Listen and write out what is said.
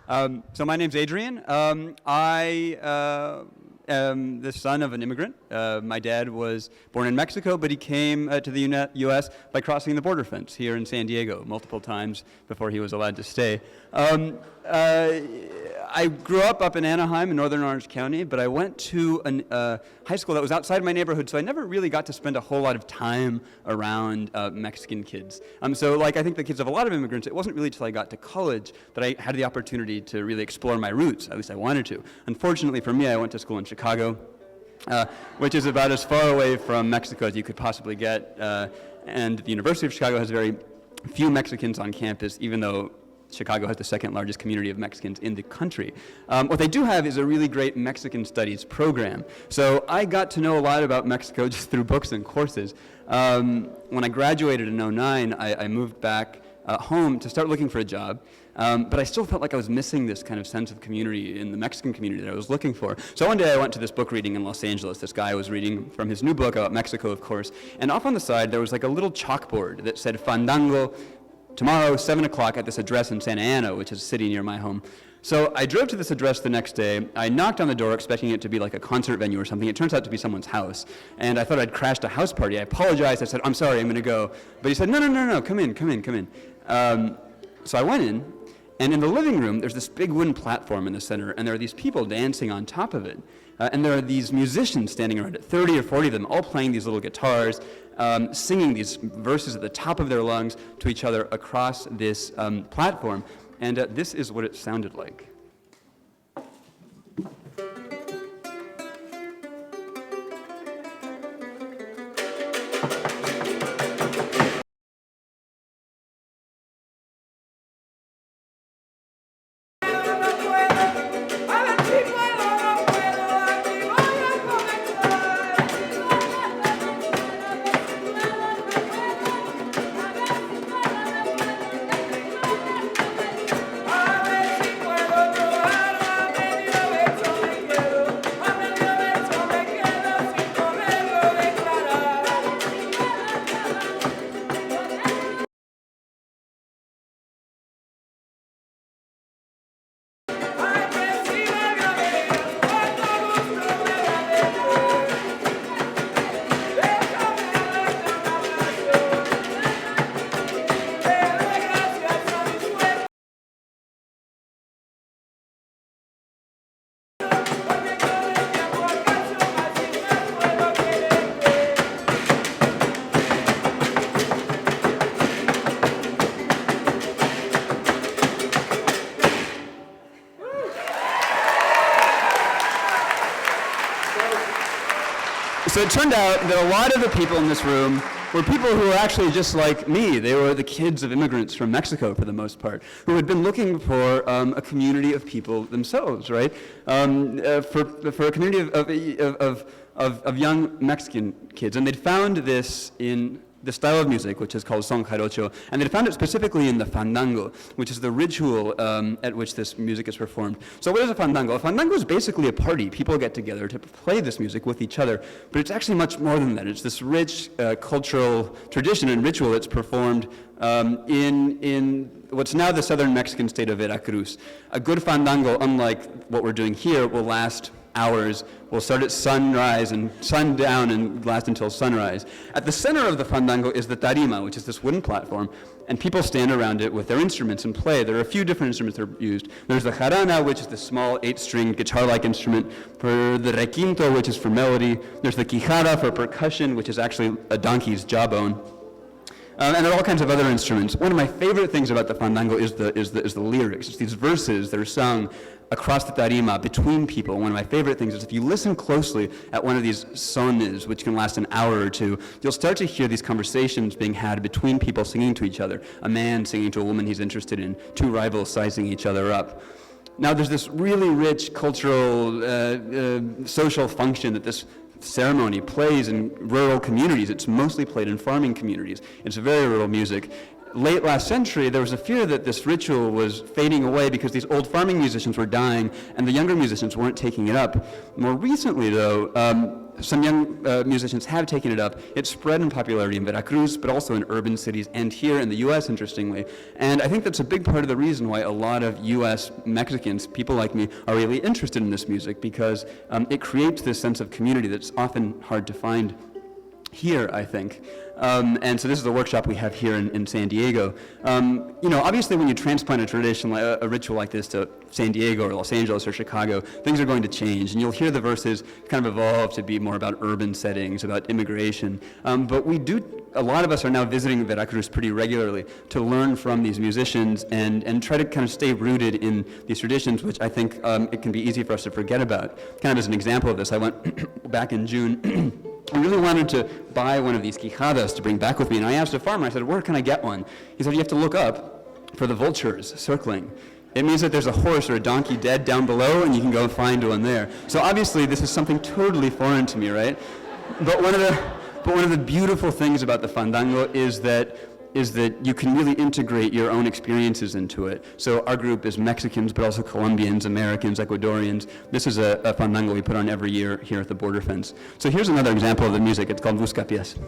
So my name's Adrian. I am the son of an immigrant. My dad was born in Mexico, but he came to the U.S. by crossing the border fence here in San Diego multiple times before he was allowed to stay. I grew up in Anaheim in northern Orange County, but I went to a high school that was outside my neighborhood, so I never really got to spend a whole lot of time around Mexican kids. So like I think the kids of a lot of immigrants, it wasn't really until I got to college that I had the opportunity to really explore my roots, at least I wanted to. Unfortunately for me, I went to school in Chicago, which is about as far away from Mexico as you could possibly get, and the University of Chicago has very few Mexicans on campus, even though Chicago has the second largest community of Mexicans in the country. What they do have is a really great Mexican studies program. So I got to know a lot about Mexico just through books and courses. When I graduated in '09, I moved back home to start looking for a job. But I still felt like I was missing this kind of sense of community in the Mexican community that I was looking for. So one day I went to this book reading in Los Angeles. This guy was reading from his new book about Mexico, of course. And off on the side, there was like a little chalkboard that said Fandango, tomorrow, 7 o'clock at this address in Santa Ana, which is a city near my home. So I drove to this address the next day. I knocked on the door expecting it to be like a concert venue or something. It turns out to be someone's house. And I thought I'd crashed a house party. I apologized. I said, I'm sorry, I'm going to go. But he said, no, come in. So I went in, and in the living room, there's this big wooden platform in the center, and there are these people dancing on top of it. And there are these musicians standing around it, 30 or 40 of them, all playing these little guitars, singing these verses at the top of their lungs to each other across this platform. And this is what it sounded like. So it turned out that a lot of the people in this room were people who were actually just like me. They were the kids of immigrants from Mexico, for the most part, who had been looking for a community of people themselves, right? For a community of young Mexican kids. And they'd found this in the style of music, which is called son jarocho, and they found it specifically in the fandango, which is the ritual at which this music is performed. So what is a fandango? A fandango is basically a party. People get together to play this music with each other, but it's actually much more than that. It's this rich cultural tradition and ritual that's performed in what's now the southern Mexican state of Veracruz. A good fandango, unlike what we're doing here, will last hours, will start at sunrise and sundown and last until sunrise. At the center of the fandango is the tarima, which is this wooden platform, and people stand around it with their instruments and play. There are a few different instruments that are used. There's the jarana, which is the small 8-string guitar-like instrument, for the requinto, which is for melody. There's the quijada for percussion, which is actually a donkey's jawbone. And there are all kinds of other instruments. One of my favorite things about the fandango is the lyrics. It's these verses that are sung across the tarima between people. One of my favorite things is if you listen closely at one of these sones, which can last an hour or two, you'll start to hear these conversations being had between people singing to each other. A man singing to a woman he's interested in, two rivals sizing each other up. Now there's this really rich cultural, social function that this ceremony plays in rural communities. It's mostly played in farming communities. It's very rural music. Late last century, there was a fear that this ritual was fading away because these old farming musicians were dying and the younger musicians weren't taking it up. More recently, though, some young musicians have taken it up. It's spread in popularity in Veracruz, but also in urban cities and here in the U.S., interestingly. And I think that's a big part of the reason why a lot of U.S. Mexicans, people like me, are really interested in this music, because it creates this sense of community that's often hard to find here, I think. And so this is the workshop we have here in San Diego. Obviously when you transplant a tradition, a ritual like this to San Diego or Los Angeles or Chicago, things are going to change, and you'll hear the verses kind of evolve to be more about urban settings, about immigration. But a lot of us are now visiting Veracruz pretty regularly to learn from these musicians and try to kind of stay rooted in these traditions, which I think it can be easy for us to forget about. Kind of as an example of this, I went back in June. I really wanted to buy one of these quijadas to bring back with me, and I asked a farmer, I said, where can I get one? He said, you have to look up for the vultures circling. It means that there's a horse or a donkey dead down below, and you can go find one there. So obviously this is something totally foreign to me, right? But one of the beautiful things about the fandango is that you can really integrate your own experiences into it. So our group is Mexicans, but also Colombians, Americans, Ecuadorians. This is a fandango we put on every year here at the border fence. So here's another example of the music. It's called Buscapiés.